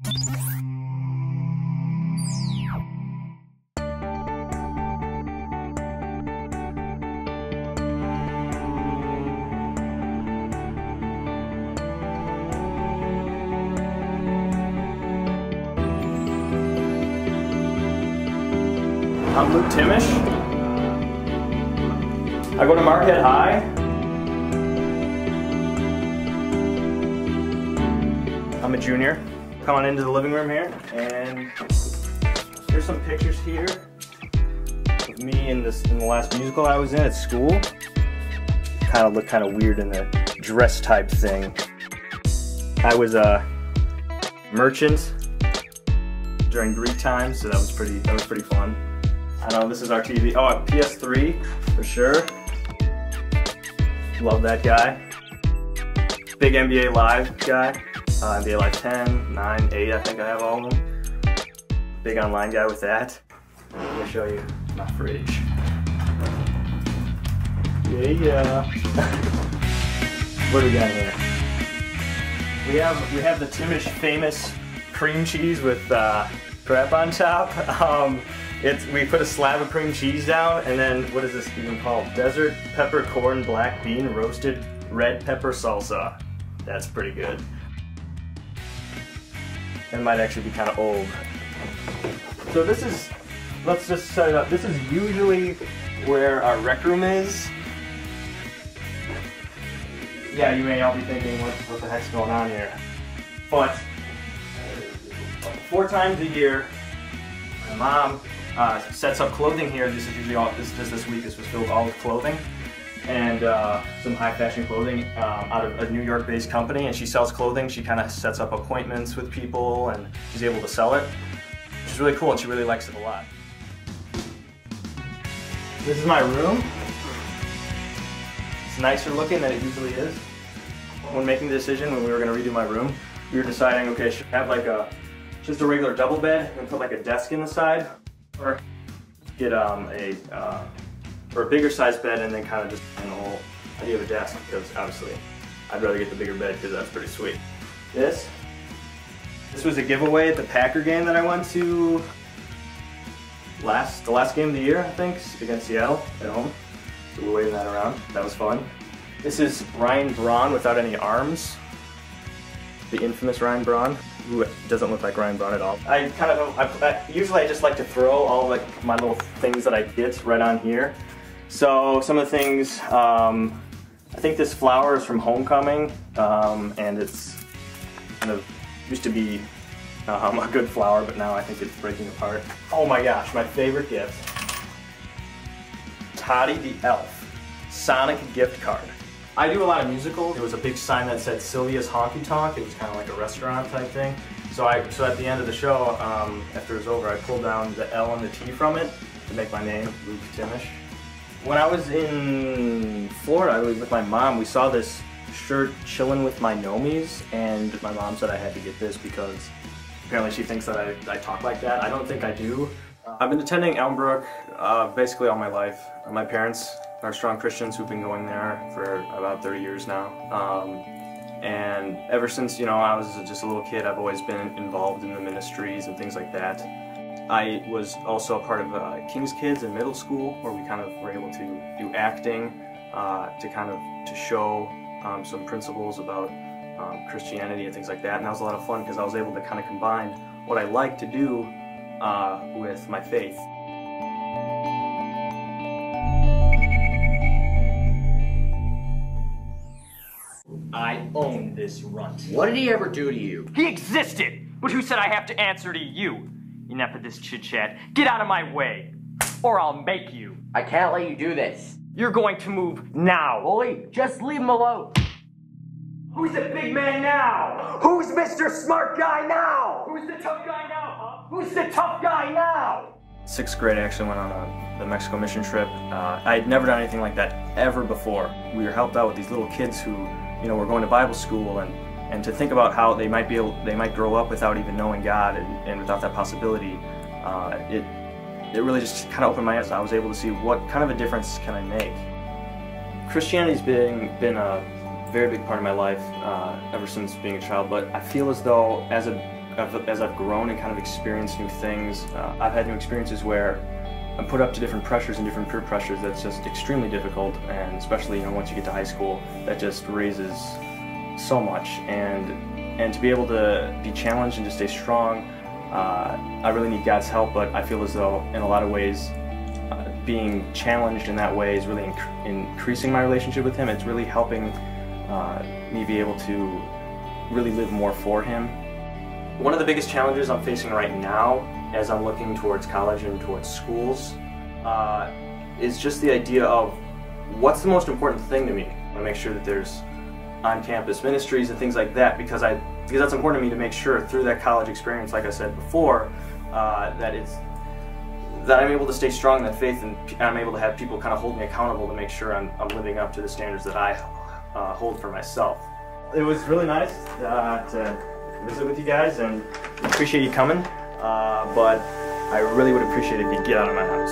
I'm Luke Timish. I go to Marquette High. I'm a junior. Come on into the living room here, and here's some pictures here of me in the last musical I was in at school. Kind of look kind of weird in the dress type thing. I was a merchant during Greek times, so that was pretty fun. I know this is our TV. Oh, PS3 for sure. Love that guy. Big NBA Live guy. NBA Live 10, 9, 8, I think I have all of them. Big online guy with that. Let me show you my fridge. Yeah. What do we got here? We have the Timish famous cream cheese with crap on top. We put a slab of cream cheese down, and then what is this even called? Desert pepper corn black bean roasted red pepper salsa. That's pretty good. It might actually be kind of old. So this is, let's just set it up. This is usually where our rec room is. Yeah, you may all be thinking, what the heck's going on here? But 4 times a year, my mom sets up clothing here. This is usually this week. This was filled all with clothing and some high fashion clothing out of a New York based company, and she sells clothing. She kind of sets up appointments with people and she's able to sell it, which is really cool, and she really likes it a lot. This is my room. It's nicer looking than it usually is. When making the decision, when we were going to redo my room, we were deciding, okay, should I have just a regular double bed and put like a desk in the side, or get a bigger size bed and then kind of just the whole idea of a desk, because obviously I'd rather get the bigger bed because that's pretty sweet. This was a giveaway at the Packer game that I went to the last game of the year, I think, against Seattle at home. So we're waving that around. That was fun. This is Ryan Braun without any arms. The infamous Ryan Braun, who doesn't look like Ryan Braun at all. Usually I just like to throw all like my little things that I get right on here. So some of the things, I think this flower is from Homecoming, and it's kind of used to be a good flower, but now I think it's breaking apart. Oh my gosh, my favorite gift. Toddy the Elf Sonic gift card. I do a lot of musicals. There was a big sign that said Sylvia's Honky Tonk. It was kind of like a restaurant type thing. So at the end of the show, after it was over, I pulled down the L and the T from it to make my name, Luke Timish. When I was in Florida, I was with my mom. We saw this shirt, Chillin' with My Nomies, and my mom said I had to get this because apparently she thinks that I talk like that. I don't think I do. I've been attending Elmbrook basically all my life. My parents are strong Christians who've been going there for about 30 years now. And ever since, I was just a little kid, I've always been involved in the ministries and things like that. I was also a part of King's Kids in middle school, where we kind of were able to do acting to show some principles about Christianity and things like that. And that was a lot of fun because I was able to kind of combine what I like to do with my faith. I own this runt. What did he ever do to you? He existed! But who said I have to answer to you? Enough of this chit-chat. Get out of my way, or I'll make you. I can't let you do this. You're going to move now. Bully, just leave him alone. Who's the big man now? Who's Mr. Smart Guy now? Who's the tough guy now, huh? Who's the tough guy now? 6th grade, I actually went on the Mexico mission trip. I had never done anything like that ever before. We were helped out with these little kids who, were going to Bible school, and to think about how they might grow up without even knowing God and without that possibility, it really just kind of opened my eyes. I was able to see what kind of a difference can I make. Christianity's been a very big part of my life ever since being a child, but I feel as though as as I've grown and kind of experienced new things, I've had new experiences where I'm put up to different pressures and different peer pressures that's just extremely difficult, and especially once you get to high school, that just raises so much. And to be able to be challenged and to stay strong, I really need God's help, but I feel as though in a lot of ways being challenged in that way is really increasing my relationship with Him. It's really helping me be able to really live more for Him. One of the biggest challenges I'm facing right now as I'm looking towards college and towards schools is just the idea of what's the most important thing to me. I want to make sure that there's on-campus ministries and things like that, because that's important to me to make sure through that college experience, like I said before, that I'm able to stay strong in that faith, and I'm able to have people kind of hold me accountable to make sure I'm living up to the standards that I hold for myself. It was really nice to visit with you guys, and appreciate you coming, but I really would appreciate it if you get out of my house.